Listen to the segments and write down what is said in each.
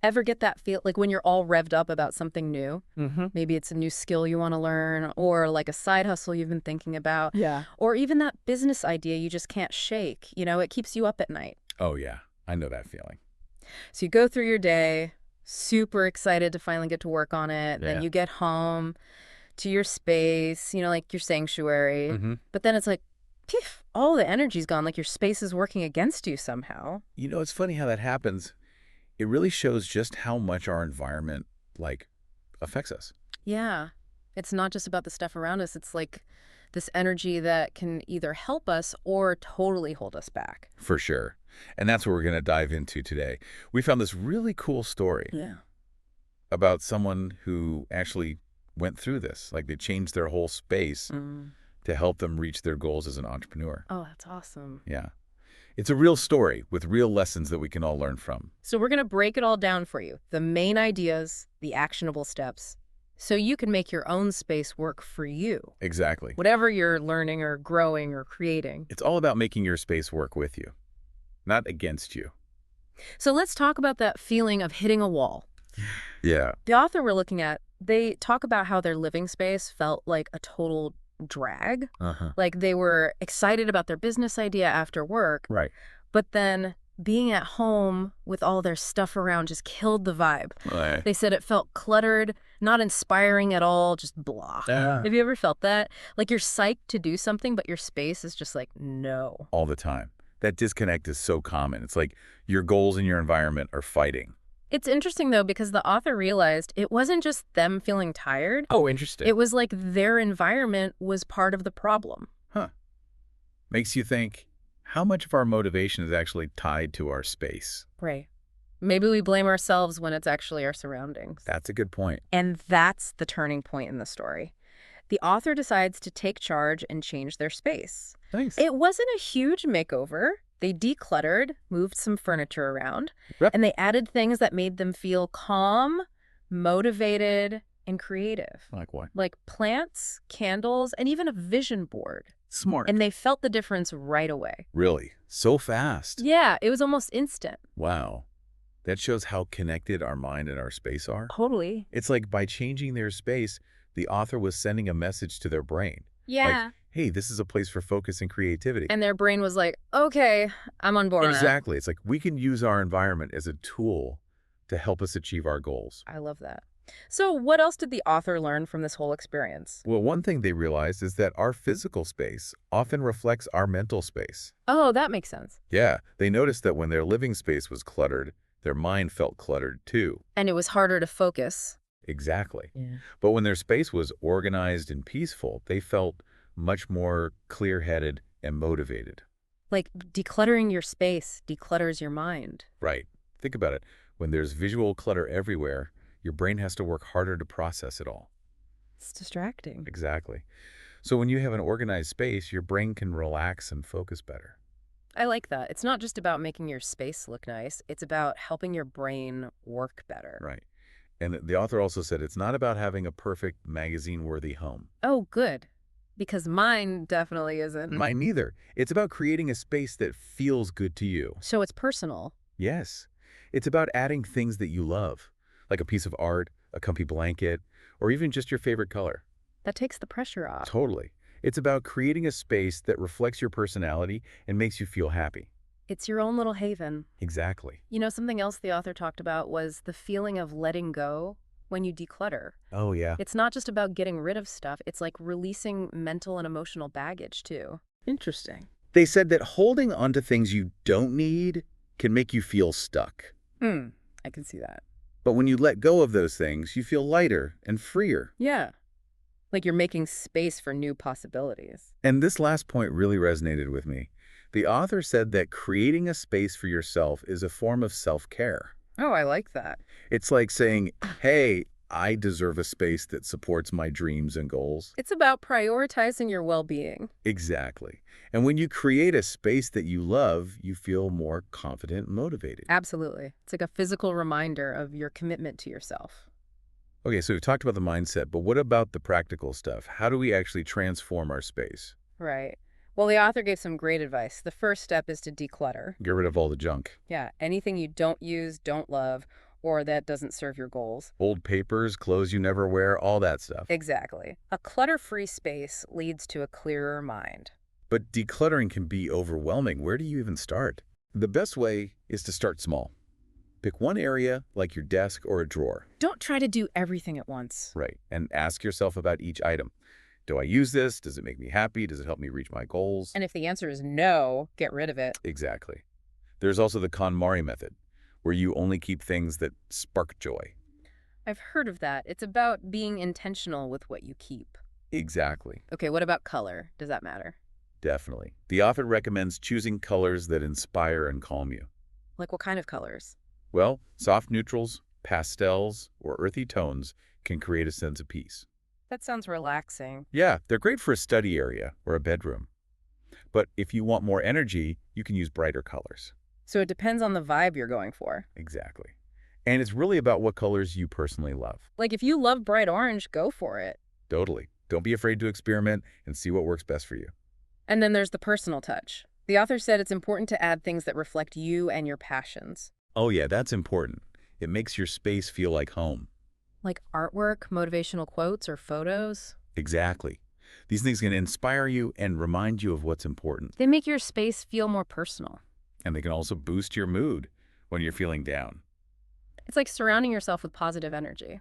Ever get that feel, like when you're all revved up about something new? Mm-hmm. Maybe it's a new skill you want to learn, or like a side hustle you've been thinking about, Yeah. or even that business idea you just can't shake. It keeps you up at night. Oh, yeah. I know that feeling. So you go through your day, super excited to finally get to work on it. Then Yeah. you get home to your space, like your sanctuary. Mm-hmm. But then it's like, poof, all the energy's gone, like your space is working against you somehow. It's funny how that happens. It really shows just how much our environment, affects us. Yeah. It's not just about the stuff around us. It's like this energy that can either help us or totally hold us back. For sure. And that's what we're going to dive into today. We found this really cool story Yeah. about someone who actually went through this. Like they changed their whole space to help them reach their goals as an entrepreneur. Oh, that's awesome. Yeah. It's a real story with real lessons that we can all learn from. So we're going to break it all down for you. The main ideas, the actionable steps, so you can make your own space work for you. Exactly. Whatever you're learning or growing or creating. It's all about making your space work with you, not against you. So let's talk about that feeling of hitting a wall. Yeah. The author we're looking at, they talk about how their living space felt like a total drag. Uh-huh. Like they were excited about their business idea after work, Right. but then being at home with all their stuff around just killed the vibe. Right. They said it felt cluttered, not inspiring at all, just blah. Have you ever felt that? Like you're psyched to do something, but your space is just like, no. All the time. That disconnect is so common. It's like your goals and your environment are fighting. It's interesting, though, because the author realized it wasn't just them feeling tired. Oh, interesting. It was like their environment was part of the problem. Huh. Makes you think, how much of our motivation is actually tied to our space? Right. Maybe we blame ourselves when it's actually our surroundings. That's a good point. And that's the turning point in the story. The author decides to take charge and change their space. Thanks. It wasn't a huge makeover. They decluttered, moved some furniture around, Yep. and they added things that made them feel calm, motivated, and creative. Like what? Like plants, candles, and even a vision board. Smart. And they felt the difference right away. Really? So fast? Yeah, it was almost instant. Wow. That shows how connected our mind and our space are. Totally. It's like by changing their space, the author was sending a message to their brain. Yeah. Like, hey, this is a place for focus and creativity. And their brain was like, okay, I'm on board. Exactly. It's like we can use our environment as a tool to help us achieve our goals. I love that. So what else did the author learn from this whole experience? Well, one thing they realized is that our physical space often reflects our mental space. Oh, that makes sense. Yeah, they noticed that when their living space was cluttered, their mind felt cluttered too. And it was harder to focus. Exactly. Yeah. But when their space was organized and peaceful, they felt much more clear-headed and motivated. Like decluttering your space declutters your mind. Right. Think about it. When there's visual clutter everywhere, your brain has to work harder to process it all. It's distracting. Exactly. So when you have an organized space, your brain can relax and focus better. I like that. It's not just about making your space look nice. It's about helping your brain work better. Right. And the author also said it's not about having a perfect magazine-worthy home. Oh, good. Because mine definitely isn't. Mine neither. It's about creating a space that feels good to you. So it's personal. Yes. It's about adding things that you love, like a piece of art, a comfy blanket, or even just your favorite color. That takes the pressure off. Totally. It's about creating a space that reflects your personality and makes you feel happy. It's your own little haven. Exactly. Something else the author talked about was the feeling of letting go when you declutter. Oh, yeah. It's not just about getting rid of stuff. It's like releasing mental and emotional baggage, too. Interesting. They said that holding onto things you don't need can make you feel stuck. I can see that. But when you let go of those things, you feel lighter and freer. Yeah. Like you're making space for new possibilities. And this last point really resonated with me. The author said that creating a space for yourself is a form of self-care. Oh, I like that. It's like saying, hey, I deserve a space that supports my dreams and goals. It's about prioritizing your well-being. Exactly. And when you create a space that you love, you feel more confident and motivated. Absolutely. It's like a physical reminder of your commitment to yourself. Okay, so we've talked about the mindset, but what about the practical stuff? How do we actually transform our space? Right. Well, the author gave some great advice. The first step is to declutter. Get rid of all the junk. Yeah, anything you don't use, don't love, or that doesn't serve your goals. Old papers, clothes you never wear, all that stuff. Exactly. A clutter-free space leads to a clearer mind. But decluttering can be overwhelming. Where do you even start? The best way is to start small. Pick one area, like your desk or a drawer. Don't try to do everything at once. Right. And ask yourself about each item. Do I use this? Does it make me happy? Does it help me reach my goals? And if the answer is no, get rid of it. Exactly. There's also the KonMari method, where you only keep things that spark joy. I've heard of that. It's about being intentional with what you keep. Exactly. Okay, what about color? Does that matter? Definitely. The author recommends choosing colors that inspire and calm you. Like what kind of colors? Well, soft neutrals, pastels, or earthy tones can create a sense of peace. That sounds relaxing. Yeah, they're great for a study area or a bedroom. But if you want more energy, you can use brighter colors. So it depends on the vibe you're going for. Exactly. And it's really about what colors you personally love. Like if you love bright orange, go for it. Totally. Don't be afraid to experiment and see what works best for you. And then there's the personal touch. The author said it's important to add things that reflect you and your passions. Oh yeah, that's important. It makes your space feel like home. Like artwork, motivational quotes, or photos. Exactly. These things can inspire you and remind you of what's important. They make your space feel more personal. And they can also boost your mood when you're feeling down. It's like surrounding yourself with positive energy.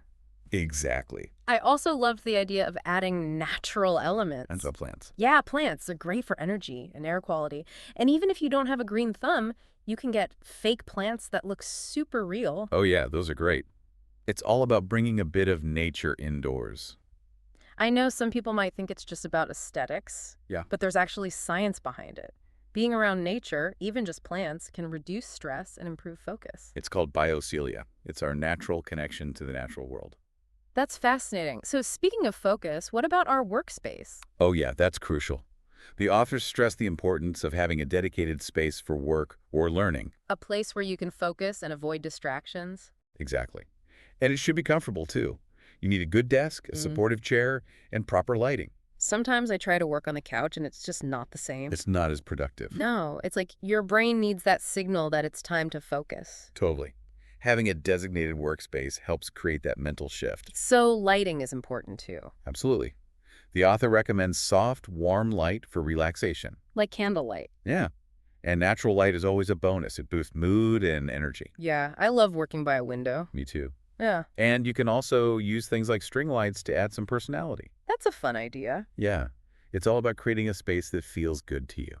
Exactly. I also loved the idea of adding natural elements. And so plants. Yeah, plants are great for energy and air quality. And even if you don't have a green thumb, you can get fake plants that look super real. Oh yeah, those are great. It's all about bringing a bit of nature indoors. I know some people might think it's just about aesthetics. Yeah. But there's actually science behind it. Being around nature, even just plants, can reduce stress and improve focus. It's called biophilia. It's our natural connection to the natural world. That's fascinating. So speaking of focus, what about our workspace? Oh yeah, that's crucial. The authors stress the importance of having a dedicated space for work or learning. A place where you can focus and avoid distractions? Exactly. And it should be comfortable too. You need a good desk, a supportive chair, and proper lighting. Sometimes I try to work on the couch and it's just not the same. It's not as productive. No, it's like your brain needs that signal that it's time to focus. Totally. Having a designated workspace helps create that mental shift. So lighting is important too. Absolutely. The author recommends soft, warm light for relaxation. Like candlelight. Yeah. And natural light is always a bonus. It boosts mood and energy. Yeah, I love working by a window. Me too. Yeah. And you can also use things like string lights to add some personality. That's a fun idea. Yeah. It's all about creating a space that feels good to you.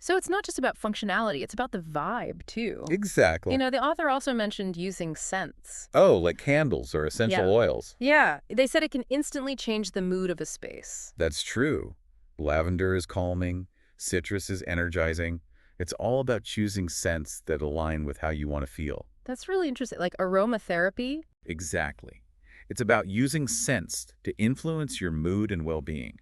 So it's not just about functionality, it's about the vibe too. Exactly. You know, the author also mentioned using scents. Oh, like candles or essential oils. Yeah, they said it can instantly change the mood of a space. That's true. Lavender is calming. Citrus is energizing. It's all about choosing scents that align with how you want to feel. That's really interesting. Like aromatherapy? Exactly. It's about using scents to influence your mood and well-being.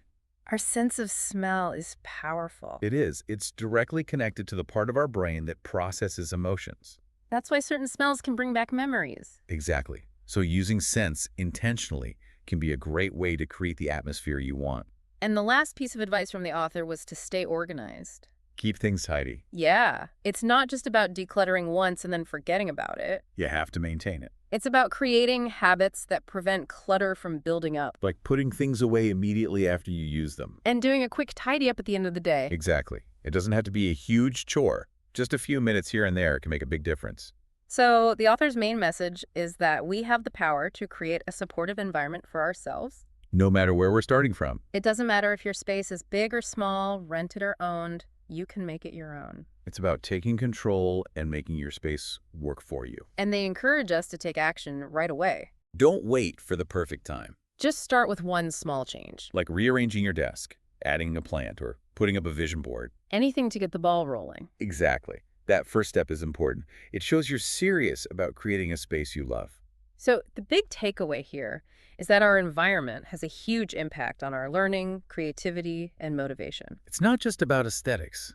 Our sense of smell is powerful. It is. It's directly connected to the part of our brain that processes emotions. That's why certain smells can bring back memories. Exactly. So using scents intentionally can be a great way to create the atmosphere you want. And the last piece of advice from the author was to stay organized. Keep things tidy. Yeah, it's not just about decluttering once and then forgetting about it. You have to maintain it. It's about creating habits that prevent clutter from building up. Like putting things away immediately after you use them. And doing a quick tidy up at the end of the day. Exactly. It doesn't have to be a huge chore. Just a few minutes here and there can make a big difference. So the author's main message is that we have the power to create a supportive environment for ourselves. No matter where we're starting from. It doesn't matter if your space is big or small, rented or owned, you can make it your own. It's about taking control and making your space work for you. And they encourage us to take action right away. Don't wait for the perfect time. Just start with one small change. Like rearranging your desk, adding a plant, or putting up a vision board. Anything to get the ball rolling. Exactly. That first step is important. It shows you're serious about creating a space you love. So the big takeaway here is that our environment has a huge impact on our learning, creativity, and motivation. It's not just about aesthetics.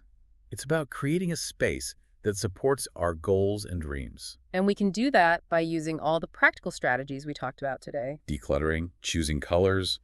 It's about creating a space that supports our goals and dreams. And we can do that by using all the practical strategies we talked about today. Decluttering, choosing colors,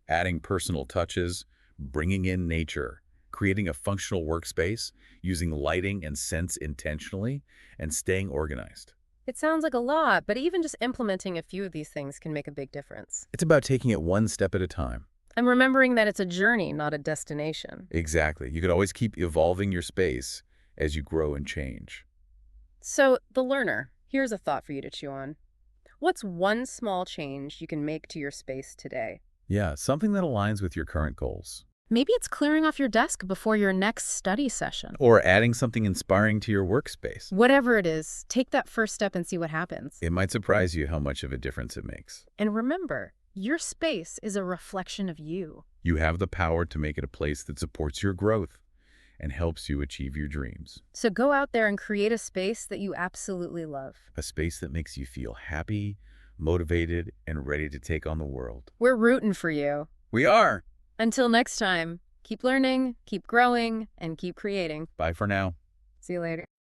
adding personal touches, bringing in nature, creating a functional workspace, using lighting and scents intentionally, and staying organized. It sounds like a lot, but even just implementing a few of these things can make a big difference. It's about taking it one step at a time. And remembering that it's a journey, not a destination. Exactly. You could always keep evolving your space as you grow and change. So, the learner, here's a thought for you to chew on. What's one small change you can make to your space today? Yeah, something that aligns with your current goals. Maybe it's clearing off your desk before your next study session. Or adding something inspiring to your workspace. Whatever it is, take that first step and see what happens. It might surprise you how much of a difference it makes. And remember, your space is a reflection of you. You have the power to make it a place that supports your growth and helps you achieve your dreams. So go out there and create a space that you absolutely love. A space that makes you feel happy, motivated, and ready to take on the world. We're rooting for you. We are! Until next time, keep learning, keep growing, and keep creating. Bye for now. See you later.